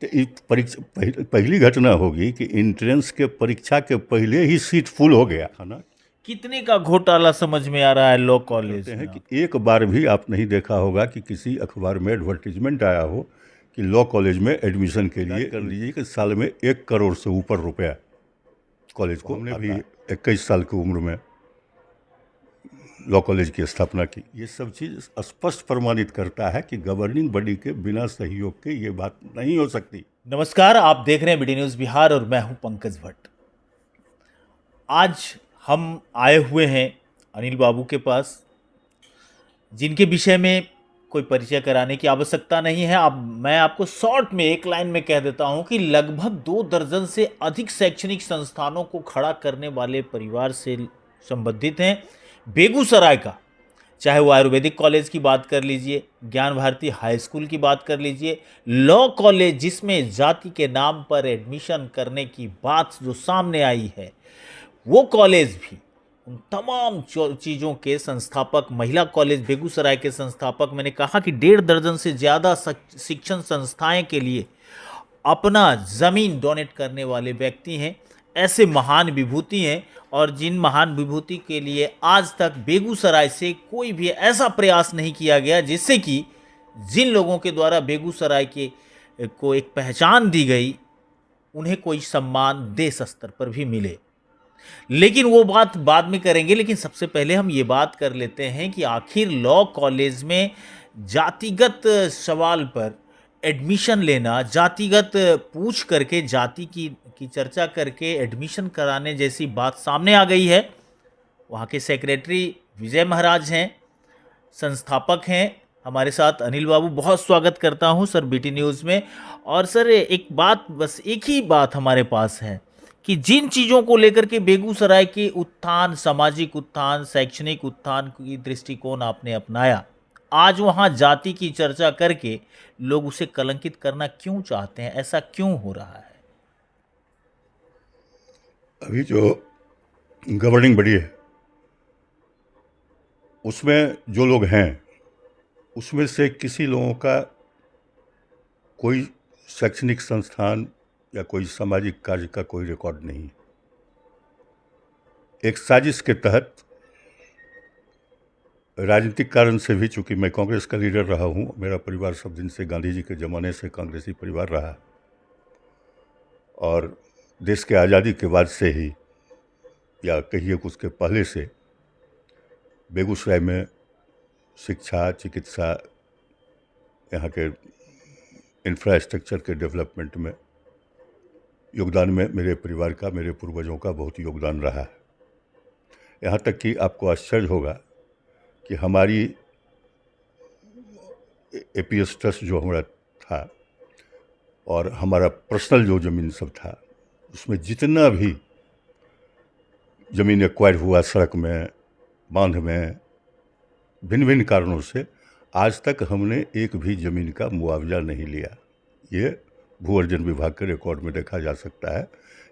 तो परीक्षा पहली घटना होगी कि इंट्रेंस के परीक्षा के पहले ही सीट फुल हो गया है ना। कितने का घोटाला समझ में आ रहा है लॉ करते कॉलेज हैं में कि आप। एक बार भी आप नहीं देखा होगा कि किसी अखबार में एडवर्टीजमेंट आया हो कि लॉ कॉलेज में एडमिशन के लिए कर लीजिए कि साल में 1 करोड़ से ऊपर रुपया कॉलेज को हमने भी 21 साल की उम्र में लॉ कॉलेज की स्थापना की। ये सब चीज़ स्पष्ट प्रमाणित करता है कि गवर्निंग बॉडी के बिना सहयोग के ये बात नहीं हो सकती। नमस्कार, आप देख रहे हैं बीडी न्यूज़ बिहार और मैं हूं पंकज भट्ट। आज हम आए हुए हैं अनिल बाबू के पास, जिनके विषय में कोई परिचय कराने की आवश्यकता नहीं है। अब मैं आपको शॉर्ट में एक लाइन में कह देता हूं कि लगभग 2 दर्जन से अधिक शैक्षणिक संस्थानों को खड़ा करने वाले परिवार से संबंधित हैं। बेगूसराय का, चाहे वो आयुर्वेदिक कॉलेज की बात कर लीजिए, ज्ञान भारती हाई स्कूल की बात कर लीजिए, लॉ कॉलेज जिसमें जाति के नाम पर एडमिशन करने की बात जो सामने आई है, वो कॉलेज भी उन तमाम चीज़ों के संस्थापक, महिला कॉलेज बेगूसराय के संस्थापक, मैंने कहा कि 1.5 दर्जन से ज़्यादा शिक्षण संस्थाएं के लिए अपना ज़मीन डोनेट करने वाले व्यक्ति हैं। ऐसे महान विभूति हैं, और जिन महान विभूति के लिए आज तक बेगूसराय से कोई भी ऐसा प्रयास नहीं किया गया जिससे कि जिन लोगों के द्वारा बेगूसराय के को एक पहचान दी गई, उन्हें कोई सम्मान देश स्तर पर भी मिले। लेकिन वो बात बाद में करेंगे। लेकिन सबसे पहले हम ये बात कर लेते हैं कि आखिर लॉ कॉलेज में जातिगत सवाल पर एडमिशन लेना, जातिगत पूछ करके जाति की चर्चा करके एडमिशन कराने जैसी बात सामने आ गई है। वहाँ के सेक्रेटरी विजय महाराज हैं, संस्थापक हैं हमारे साथ अनिल बाबू। बहुत स्वागत करता हूँ सर बीटी न्यूज़ में। और सर एक बात, बस एक ही बात हमारे पास है कि जिन चीज़ों को लेकर के बेगूसराय के उत्थान, सामाजिक उत्थान, शैक्षणिक उत्थान की दृष्टिकोण आपने अपनाया, आज वहाँ जाति की चर्चा करके लोग उसे कलंकित करना क्यों चाहते हैं? ऐसा क्यों हो रहा है? अभी जो गवर्निंग बॉडी है उसमें जो लोग हैं उसमें से किसी लोगों का कोई शैक्षणिक संस्थान या कोई सामाजिक कार्य का कोई रिकॉर्ड नहीं। एक साजिश के तहत राजनीतिक कारण से भी, चूंकि मैं कांग्रेस का लीडर रहा हूं, मेरा परिवार सब दिन से गांधी जी के ज़माने से कांग्रेसी परिवार रहा, और देश के आज़ादी के बाद से ही, या कहिए कि उसके पहले से, बेगूसराय में शिक्षा, चिकित्सा, यहाँ के इंफ्रास्ट्रक्चर के डेवलपमेंट में योगदान में मेरे परिवार का, मेरे पूर्वजों का बहुत योगदान रहा है। यहाँ तक कि आपको आश्चर्य होगा कि हमारी एपीएस ट्रस्ट जो हमारा था और हमारा पर्सनल जो ज़मीन सब था, उसमें जितना भी ज़मीन एक्वायर हुआ सड़क में, बांध में, भिन्न भिन्न कारणों से, आज तक हमने एक भी ज़मीन का मुआवजा नहीं लिया। ये भू अर्जन विभाग के रिकॉर्ड में देखा जा सकता है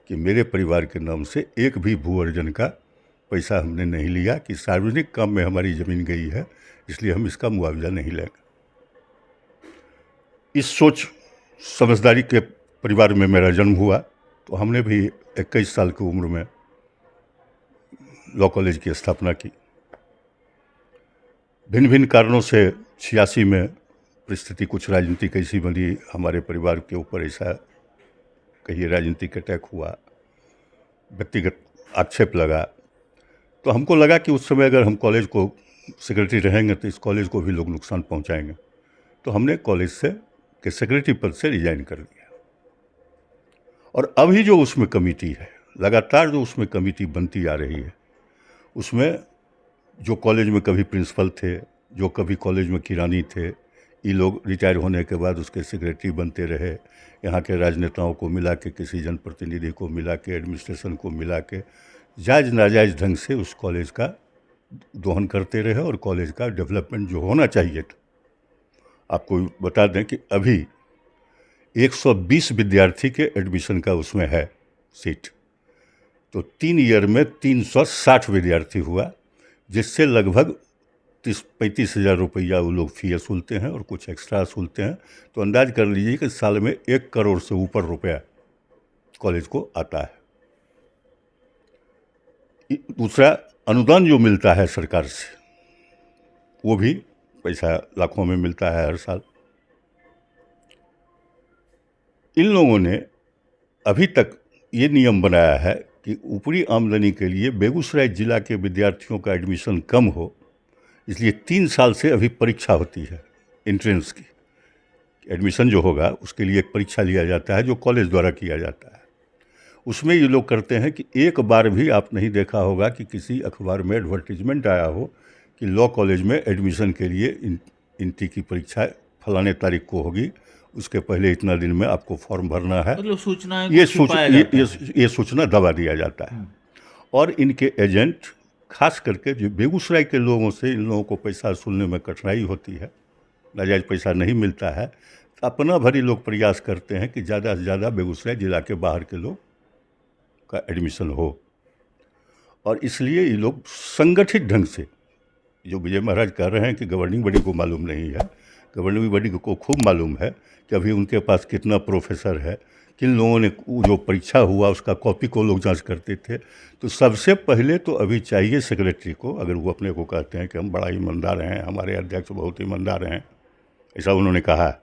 कि मेरे परिवार के नाम से एक भी भू अर्जन का पैसा हमने नहीं लिया कि सार्वजनिक काम में हमारी ज़मीन गई है, इसलिए हम इसका मुआवजा नहीं लेंगे। इस सोच समझदारी के परिवार में मेरा जन्म हुआ, तो हमने भी 21 साल की उम्र में लॉ कॉलेज की स्थापना की। भिन्न भिन्न कारणों से 86 में परिस्थिति कुछ राजनीतिक ऐसी बनी, हमारे परिवार के ऊपर ऐसा कहिए राजनीतिक अटैक हुआ, व्यक्तिगत आक्षेप लगा, तो हमको लगा कि उस समय अगर हम कॉलेज को सेक्रेटरी रहेंगे तो इस कॉलेज को भी लोग नुकसान पहुंचाएंगे, तो हमने कॉलेज से के सेक्रेटरी पद से रिजाइन कर दिया। और अभी जो उसमें कमेटी है, लगातार जो उसमें कमेटी बनती आ रही है, उसमें जो कॉलेज में कभी प्रिंसिपल थे, जो कभी कॉलेज में किरानी थे, ये लोग रिटायर होने के बाद उसके सेक्रेटरी बनते रहे। यहाँ के राजनेताओं को मिला के, किसी जनप्रतिनिधि को मिला के, एडमिनिस्ट्रेशन को मिला के जायज़ नाजायज़ ढंग से उस कॉलेज का दोहन करते रहे, और कॉलेज का डेवलपमेंट जो होना चाहिए था। आपको बता दें कि अभी 120 विद्यार्थी के एडमिशन का उसमें है सीट, तो 3 ईयर में 360 विद्यार्थी हुआ, जिससे लगभग 30-35 हज़ार रुपया वो लोग फ़ी वसूलते हैं और कुछ एक्स्ट्रा वसूलते हैं। तो अंदाज कर लीजिए कि साल में 1 करोड़ से ऊपर रुपया कॉलेज को आता है। दूसरा, अनुदान जो मिलता है सरकार से, वो भी पैसा लाखों में मिलता है हर साल। इन लोगों ने अभी तक ये नियम बनाया है कि ऊपरी आमदनी के लिए बेगूसराय जिला के विद्यार्थियों का एडमिशन कम हो, इसलिए 3 साल से अभी परीक्षा होती है एंट्रेंस की। एडमिशन जो होगा उसके लिए एक परीक्षा लिया जाता है जो कॉलेज द्वारा किया जाता है। उसमें ये लोग करते हैं कि एक बार भी आप नहीं देखा होगा कि किसी अखबार में एडवर्टीजमेंट आया हो कि लॉ कॉलेज में एडमिशन के लिए इंट्री की परीक्षा फलाने तारीख को होगी, उसके पहले इतना दिन में आपको फॉर्म भरना है। मतलब सूचना ये सूचना दबा दिया जाता है। और इनके एजेंट खास करके जो बेगूसराय के लोगों से, इन लोगों को पैसा वसूलने में कठिनाई होती है, नाजायज़ पैसा नहीं मिलता है, तो अपना भरी लोग प्रयास करते हैं कि ज़्यादा से ज़्यादा बेगूसराय जिला के बाहर के लोग का एडमिशन हो। और इसलिए ये लोग संगठित ढंग से, जो विजय महाराज कह रहे हैं कि गवर्निंग बॉडी को मालूम नहीं है, गवर्निंग बॉडी को खूब मालूम है कि अभी उनके पास कितना प्रोफेसर है, किन लोगों ने जो परीक्षा हुआ उसका कॉपी को लोग जांच करते थे। तो सबसे पहले तो अभी चाहिए सेक्रेटरी को, अगर वो अपने को कहते हैं कि हम बड़ा ईमानदार हैं, हमारे अध्यक्ष बहुत ईमानदार हैं, ऐसा उन्होंने कहा है,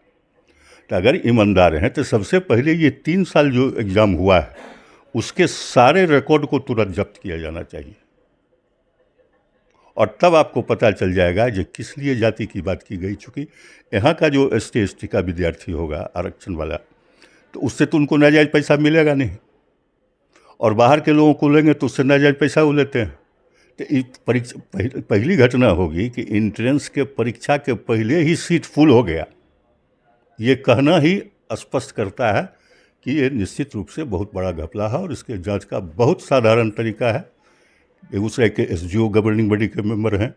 तो अगर ईमानदार हैं तो सबसे पहले ये 3 साल जो एग्ज़ाम हुआ है उसके सारे रिकॉर्ड को तुरंत जब्त किया जाना चाहिए। और तब आपको पता चल जाएगा कि किस लिए जाति की बात की गई। चूँकि यहाँ का जो ST/ST का विद्यार्थी होगा आरक्षण वाला, तो उससे तो उनको नाजायज़ पैसा मिलेगा नहीं, और बाहर के लोगों को लेंगे तो उससे नाजायज़ पैसा वो लेते हैं। तो परीक्षा पहली घटना होगी कि एंट्रेंस के परीक्षा के पहले ही सीट फुल हो गया। ये कहना ही स्पष्ट करता है कि ये निश्चित रूप से बहुत बड़ा घपला है, और इसके जांच का बहुत साधारण तरीका है। बेगूसराय के SGO गवर्निंग बॉडी के मेंबर हैं,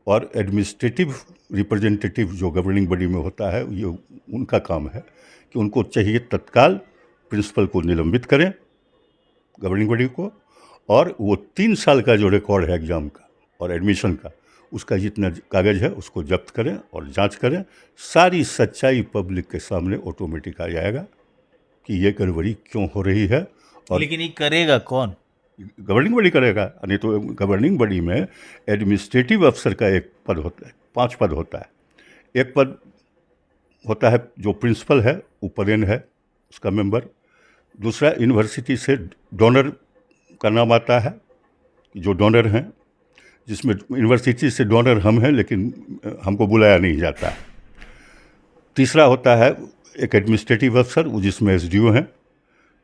और एडमिनिस्ट्रेटिव रिप्रेजेंटेटिव जो गवर्निंग बॉडी में होता है, ये उनका काम है कि उनको चाहिए तत्काल प्रिंसिपल को निलंबित करें, गवर्निंग बॉडी को, और वो 3 साल का जो रिकॉर्ड है एग्ज़ाम का और एडमिशन का, उसका जितना कागज़ है उसको जब्त करें और जांच करें। सारी सच्चाई पब्लिक के सामने ऑटोमेटिक आ जाएगा कि ये गड़बड़ी क्यों हो रही है। और लेकिन ये करेगा कौन? गवर्निंग बॉडी करेगा। नहीं तो गवर्निंग बॉडी में एडमिनिस्ट्रेटिव अफसर का एक पद होता है, 5 पद होता है। एक पद होता है जो प्रिंसिपल है, उपदेन है उसका मेंबर। दूसरा, यूनिवर्सिटी से डोनर का नाम आता है, जो डोनर हैं, जिसमें यूनिवर्सिटी से डोनर हम हैं लेकिन हमको बुलाया नहीं जाता है। तीसरा होता है एक एडमिनिस्ट्रेटिव अफसर, वो जिसमें SDO हैं।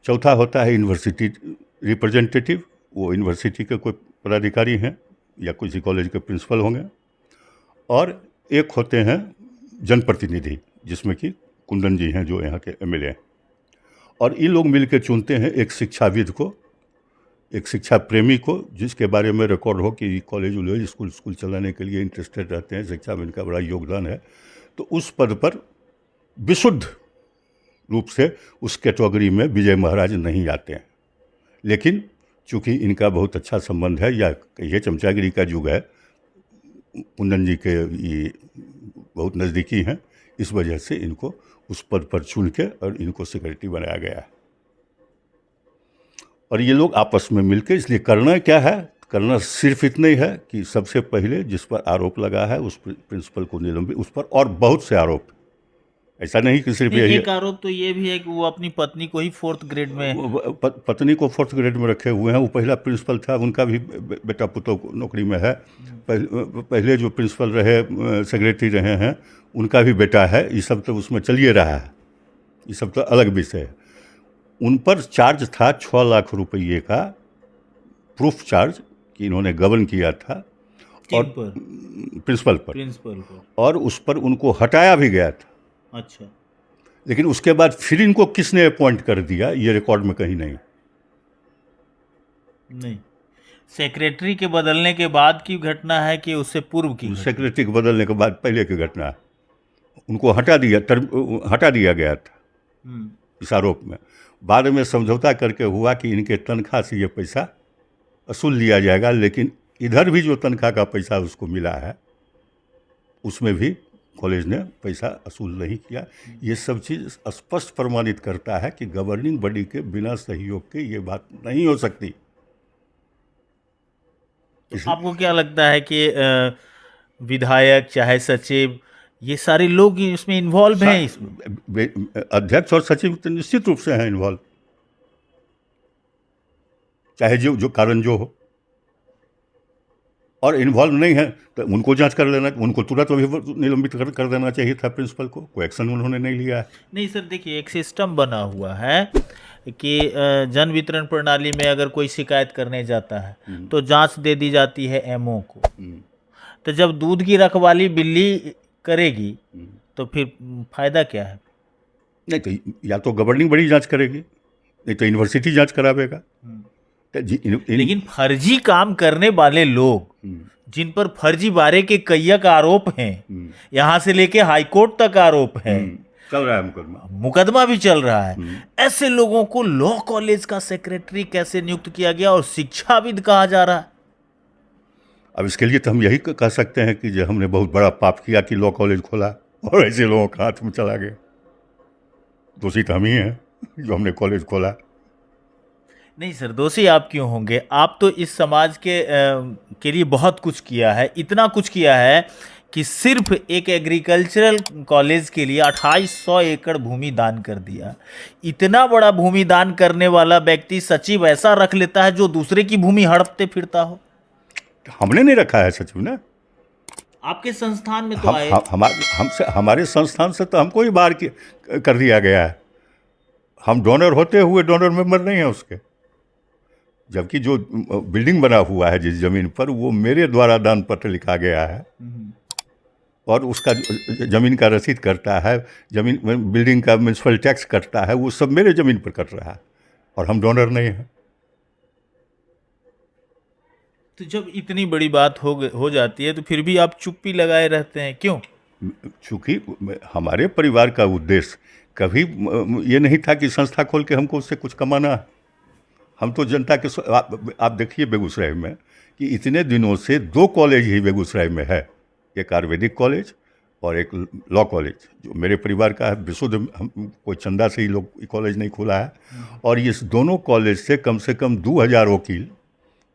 चौथा होता है यूनिवर्सिटी रिप्रेजेंटेटिव, वो यूनिवर्सिटी के कोई पदाधिकारी हैं या किसी कॉलेज के प्रिंसिपल होंगे। और एक होते हैं जनप्रतिनिधि, जिसमें कि कुंदन जी हैं जो यहाँ के MLA हैं। और ये लोग मिलकर चुनते हैं एक शिक्षाविद को, एक शिक्षा प्रेमी को, जिसके बारे में रिकॉर्ड हो कि कॉलेज वॉलेज स्कूल चलाने के लिए इंटरेस्टेड रहते हैं, शिक्षा में इनका बड़ा योगदान है। तो उस पद पर विशुद्ध रूप से उस कैटेगरी में विजय महाराज नहीं आते हैं। लेकिन चूँकि इनका बहुत अच्छा संबंध है, या कहिए चमचागिरी का युग है, कुंदन जी के ये बहुत नज़दीकी हैं, इस वजह से इनको उस पद पर चुन के और इनको सेक्रेटरी बनाया गया है। और ये लोग आपस में मिलकर, इसलिए करना क्या है, करना सिर्फ इतना ही है कि सबसे पहले जिस पर आरोप लगा है उस प्रिंसिपल को निलंबित, उस पर और बहुत से आरोप, ऐसा नहीं कि सिर्फ यही। एक आरोप तो ये भी है कि वो अपनी पत्नी को ही 4th ग्रेड में, पत्नी को 4th ग्रेड में रखे हुए हैं। वो पहला प्रिंसिपल था, उनका भी बेटा पुतों नौकरी में है। पहले जो प्रिंसिपल रहे, सेक्रेटरी रहे हैं, उनका भी बेटा है। ये सब तो उसमें चलिए रहा है, ये सब तो अलग विषय है। उन पर चार्ज था 6 लाख रुपये का प्रूफ चार्ज कि इन्होंने गबन किया था, और प्रिंसिपल पर, और उस पर उनको हटाया भी गया था। अच्छा। लेकिन उसके बाद फिर इनको किसने अपॉइंट कर दिया, ये रिकॉर्ड में कहीं नहीं। सेक्रेटरी के बदलने के बाद की घटना है कि उससे पूर्व की? सेक्रेटरी के बदलने के बाद पहले की घटना है। उनको हटा दिया गया था इस आरोप में। बाद में समझौता करके हुआ कि इनके तनख्वाह से ये पैसा वसूल लिया जाएगा, लेकिन इधर भी जो तनख्वाह का पैसा उसको मिला है उसमें भी कॉलेज ने पैसा वसूल नहीं किया। ये सब चीज़ स्पष्ट प्रमाणित करता है कि गवर्निंग बॉडी के बिना सहयोग के ये बात नहीं हो सकती। तो आपको क्या लगता है कि विधायक चाहे सचिव ये सारे लोग इसमें इन्वॉल्व हैं इसमें? अध्यक्ष और सचिव तो निश्चित रूप से हैं इन्वॉल्व, चाहे जो कारण जो हो, और इन्वॉल्व नहीं है तो उनको जांच कर लेना, उनको तुरंत अभी निलंबित कर देना चाहिए था प्रिंसिपल को। कोई एक्शन उन्होंने नहीं लिया है। नहीं सर, देखिए एक सिस्टम बना हुआ है कि जन वितरण प्रणाली में अगर कोई शिकायत करने जाता है तो जांच दे दी जाती है एमओ को। तो जब दूध की रखवाली बिल्ली करेगी तो फिर फायदा क्या है? नहीं तो या तो गवर्निंग बड़ी जांच करेगी, नहीं तो यूनिवर्सिटी जांच करावेगा। लेकिन फर्जी काम करने वाले लोग जिन पर फर्जी बारे के कईयक आरोप हैं, यहां से लेके हाईकोर्ट तक आरोप है, चल रहा है मुकदमा भी चल रहा है, ऐसे लोगों को लॉ कॉलेज का सेक्रेटरी कैसे नियुक्त किया गया और शिक्षाविद कहा जा रहा है? अब इसके लिए तो हम यही कह सकते हैं कि जो हमने बहुत बड़ा पाप किया कि लॉ कॉलेज खोला और ऐसे लोगों का हाथ में चला गया। दोषी तो हम ही हैं जो हमने कॉलेज खोला। नहीं सर, दोषी आप क्यों होंगे? आप तो इस समाज के लिए बहुत कुछ किया है, इतना कुछ किया है कि सिर्फ एक एग्रीकल्चरल कॉलेज के लिए 2800 एकड़ भूमि दान कर दिया। इतना बड़ा भूमि दान करने वाला व्यक्ति सचिव ऐसा रख लेता है जो दूसरे की भूमि हड़पते फिरता हो। हमने नहीं रखा है सचिव ने, आपके संस्थान में तो आए। हमारे संस्थान से तो हमको ही बाहर कर दिया गया है। हम डोनर होते हुए डोनर मेंबर नहीं है उसके, जबकि जो बिल्डिंग बना हुआ है जिस जमीन पर वो मेरे द्वारा दान पत्र लिखा गया है और उसका जमीन का रसीद करता है, जमीन बिल्डिंग का म्यूनसिपल टैक्स कटता है, वो सब मेरे जमीन पर कट रहा है और हम डोनर नहीं हैं। तो जब इतनी बड़ी बात हो जाती है तो फिर भी आप चुप्पी लगाए रहते हैं, क्यों? चूँकि हमारे परिवार का उद्देश्य कभी ये नहीं था कि संस्था खोल के हमको उससे कुछ कमाना है। हम तो जनता के आप देखिए बेगूसराय में कि इतने दिनों से 2 कॉलेज ही बेगूसराय में है, एक आयुर्वेदिक कॉलेज और एक लॉ कॉलेज जो मेरे परिवार का है। विशुद्ध हम कोई चंदा से ही लोग कॉलेज नहीं खोला है। और इस दोनों कॉलेज से कम 2000 वकील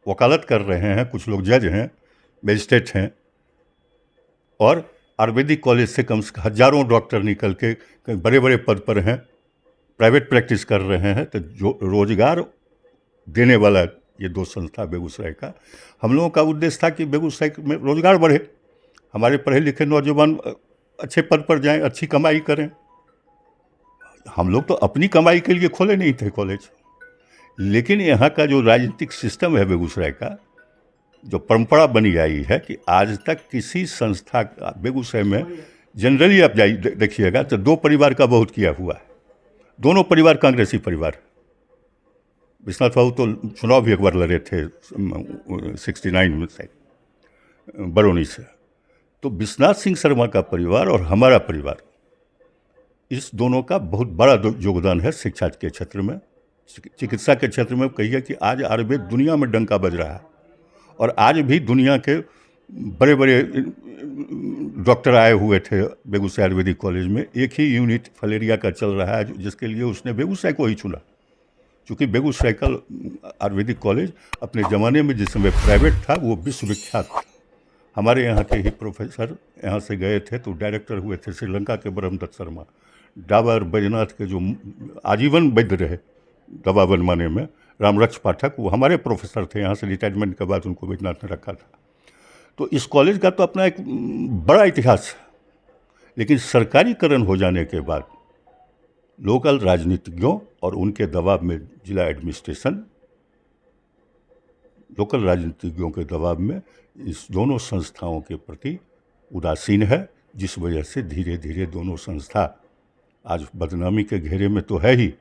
वकालत कर रहे हैं, कुछ लोग जज हैं, मजिस्ट्रेट हैं, और आयुर्वेदिक कॉलेज से कम से हजारों डॉक्टर निकल के कहीं बड़े बड़े पद पर हैं, प्राइवेट प्रैक्टिस कर रहे हैं। तो जो रोजगार देने वाला ये 2 संस्था बेगूसराय का, हम लोगों का उद्देश्य था कि बेगूसराय में रोजगार बढ़े, हमारे पढ़े लिखे नौजवान अच्छे पद पर जाएं, अच्छी कमाई करें। हम लोग तो अपनी कमाई के लिए खोले नहीं थे कॉलेज, लेकिन यहाँ का जो राजनीतिक सिस्टम है बेगूसराय का, जो परंपरा बनी आई है कि आज तक किसी संस्था का बेगूसराय में जनरली आप जाइए देखिएगा तो 2 परिवार का बहुत किया हुआ है। दोनों परिवार कांग्रेसी परिवार। विश्वनाथ बाबू तो चुनाव भी एक बार लड़े थे 69 में से बरौनी से। तो विश्वनाथ सिंह शर्मा का परिवार और हमारा परिवार, इस दोनों का बहुत बड़ा योगदान है शिक्षा के क्षेत्र में, चिकित्सा के क्षेत्र में। कहिए कि आज आयुर्वेद दुनिया में डंका बज रहा है और आज भी दुनिया के बड़े बड़े डॉक्टर आए हुए थे बेगूसराय आयुर्वेदिक कॉलेज में। एक ही यूनिट फलेरिया का चल रहा है जिसके लिए उसने बेगूसराय को ही चुना, क्योंकि बेगूसराय का आयुर्वेदिक कॉलेज अपने ज़माने में जिस समय प्राइवेट था वो विश्वविख्यात था। हमारे यहाँ के ही प्रोफेसर यहाँ से गए थे तो डायरेक्टर हुए थे श्रीलंका के ब्रह्मदत्त शर्मा। डाबर बैजनाथ के जो आजीवन वैद्य रहे दवा बनवाने में, रामरक्ष पाठक, वो हमारे प्रोफेसर थे। यहाँ से रिटायरमेंट के बाद उनको बैजनाथ ने रखा था। तो इस कॉलेज का तो अपना एक बड़ा इतिहास है, लेकिन सरकारीकरण हो जाने के बाद लोकल राजनीतिज्ञों और उनके दबाव में जिला एडमिनिस्ट्रेशन, लोकल राजनीतिज्ञों के दबाव में इस दोनों संस्थाओं के प्रति उदासीन है, जिस वजह से धीरे धीरे दोनों संस्था आज बदनामी के घेरे में तो है ही।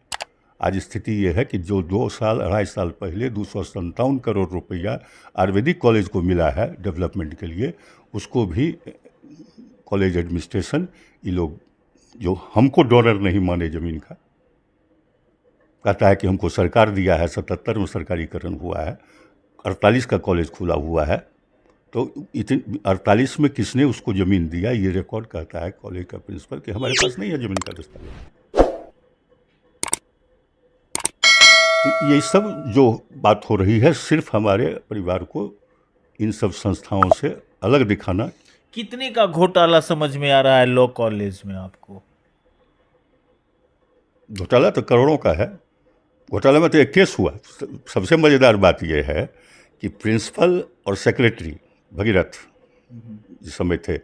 आज स्थिति ये है कि जो 2-2.5 साल पहले 257 करोड़ रुपया आयुर्वेदिक कॉलेज को मिला है डेवलपमेंट के लिए, उसको भी कॉलेज एडमिनिस्ट्रेशन, ये लोग जो हमको डोनर नहीं माने ज़मीन का, कहता है कि हमको सरकार दिया है, 77 में सरकारीकरण हुआ है, 48 का कॉलेज खुला हुआ है, तो इतनी 48 में किसने उसको ज़मीन दिया, ये रिकॉर्ड कहता है कॉलेज का प्रिंसिपल कि हमारे पास नहीं है ज़मीन का दस्तावेज। तो ये सब जो बात हो रही है सिर्फ हमारे परिवार को इन सब संस्थाओं से अलग दिखाना। कितने का घोटाला समझ में आ रहा है लॉ कॉलेज में आपको? घोटाला तो करोड़ों का है। घोटाला में तो एक केस हुआ। सबसे मज़ेदार बात यह है कि प्रिंसिपल और सेक्रेटरी भगीरथ जिस समय थे,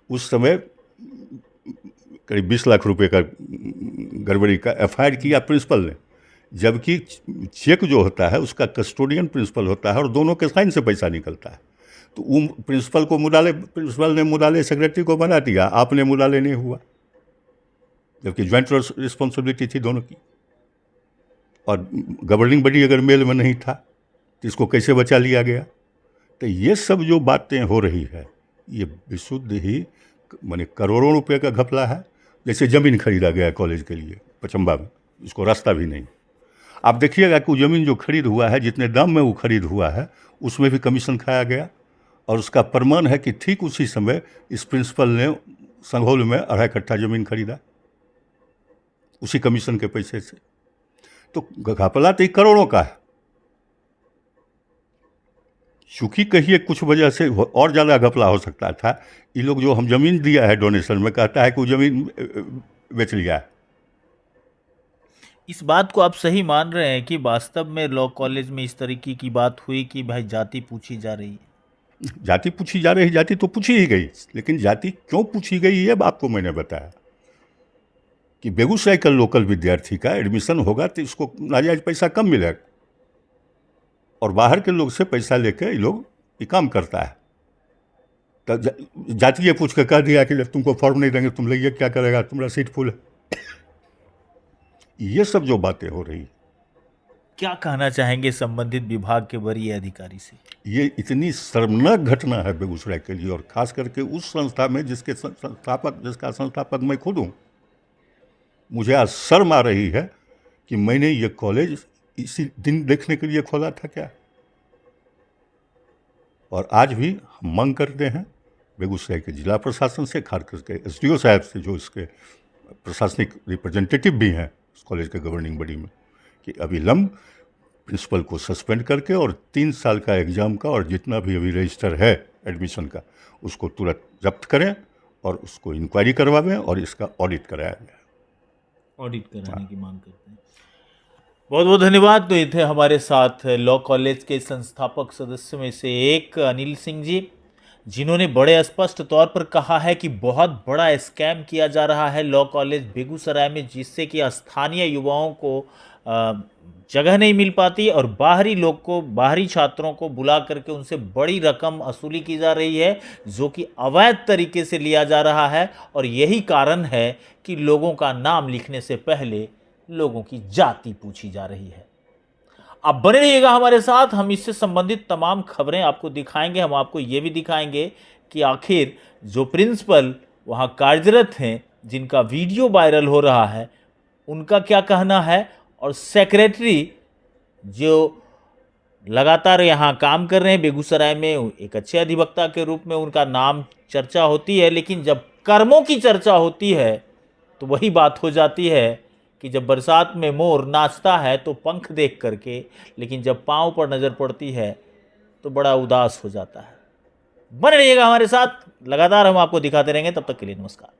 उस समय करीब 20 लाख रुपए का गड़बड़ी का एफआईआर किया प्रिंसिपल ने, जबकि चेक जो होता है उसका कस्टोडियन प्रिंसिपल होता है और दोनों के साइन से पैसा निकलता है। तो वो प्रिंसिपल ने मुदाले सेक्रेटरी को बना दिया, आपने मुदाले नहीं हुआ, जबकि ज्वाइंट रिस्पॉन्सिबिलिटी थी दोनों की। और गवर्निंग बॉडी अगर मेल में नहीं था तो इसको कैसे बचा लिया गया? तो ये सब जो बातें हो रही है ये विशुद्ध ही माने करोड़ों रुपए का घपला है। जैसे ज़मीन खरीदा गया कॉलेज के लिए पचम्बा में, इसको रास्ता भी नहीं। आप देखिएगा कि वो ज़मीन जो खरीद हुआ है, जितने दाम में वो खरीद हुआ है, उसमें भी कमीशन खाया गया। और उसका प्रमाण है कि ठीक उसी समय इस प्रिंसिपल ने संघोल में 2.5 कट्ठा ज़मीन खरीदा उसी कमीशन के पैसे से। तो घपला तो करोड़ों का है। चूँकि कहिए कुछ वजह से और ज़्यादा घपला हो सकता था। ये लोग जो हम ज़मीन दिया है डोनेशन में, कहता है कि वो ज़मीन बेच लिया है। इस बात को आप सही मान रहे हैं कि वास्तव में लॉ कॉलेज में इस तरीके की बात हुई कि भाई जाति पूछी जा रही है? जाति पूछी जा रही, जाति तो पूछी ही गई, लेकिन जाति क्यों पूछी गई ये आपको मैंने बताया कि बेगूसराय का लोकल विद्यार्थी का एडमिशन होगा तो इसको नाजायज पैसा कम मिलेगा, और बाहर के लोग से पैसा लेके ये लोग ये काम करता है। तो जाति ये पूछ के कह दिया कि तुमको फॉर्म नहीं देंगे, तुम लइए क्या करेगा, तुम्हारा सीट फुल है। ये सब जो बातें हो रही, क्या कहना चाहेंगे संबंधित विभाग के वरीय अधिकारी से? ये इतनी शर्मनाक घटना है बेगूसराय के लिए, और खास करके उस संस्था में जिसका संस्थापक मैं खुद हूँ। मुझे आज शर्म आ रही है कि मैंने ये कॉलेज इसी दिन देखने के लिए खोला था क्या। और आज भी हम मांग करते हैं बेगूसराय के जिला प्रशासन से, खास करके एसडीओ साहब से, जो इसके प्रशासनिक रिप्रेजेंटेटिव भी हैं इस कॉलेज के गवर्निंग बॉडी में, कि अविलंब प्रिंसिपल को सस्पेंड करके और 3 साल का एग्ज़ाम का और जितना भी अभी रजिस्टर है एडमिशन का, उसको तुरंत जब्त करें और उसको इंक्वायरी करवाएं और इसका ऑडिट कराया जाए। ऑडिट कराने की मांग करते हैं। बहुत बहुत धन्यवाद। तो ये थे हमारे साथ लॉ कॉलेज के संस्थापक सदस्य में से एक अनिल सिंह जी, जिन्होंने बड़े स्पष्ट तौर पर कहा है कि बहुत बड़ा स्कैम किया जा रहा है लॉ कॉलेज बेगूसराय में, जिससे कि स्थानीय युवाओं को जगह नहीं मिल पाती और बाहरी लोग को, बाहरी छात्रों को बुला करके उनसे बड़ी रकम वसूली की जा रही है, जो कि अवैध तरीके से लिया जा रहा है। और यही कारण है कि लोगों का नाम लिखने से पहले लोगों की जाति पूछी जा रही है। आप बने रहिएगा हमारे साथ, हम इससे संबंधित तमाम खबरें आपको दिखाएंगे। हम आपको ये भी दिखाएंगे कि आखिर जो प्रिंसिपल वहाँ कार्यरत हैं, जिनका वीडियो वायरल हो रहा है, उनका क्या कहना है, और सेक्रेटरी जो लगातार यहाँ काम कर रहे हैं बेगूसराय में, एक अच्छे अधिवक्ता के रूप में उनका नाम चर्चा होती है, लेकिन जब कर्मों की चर्चा होती है तो वही बात हो जाती है कि जब बरसात में मोर नाचता है तो पंख देख करके, लेकिन जब पाँव पर नज़र पड़ती है तो बड़ा उदास हो जाता है। बने रहिएगा हमारे साथ, लगातार हम आपको दिखाते रहेंगे। तब तक के लिए नमस्कार।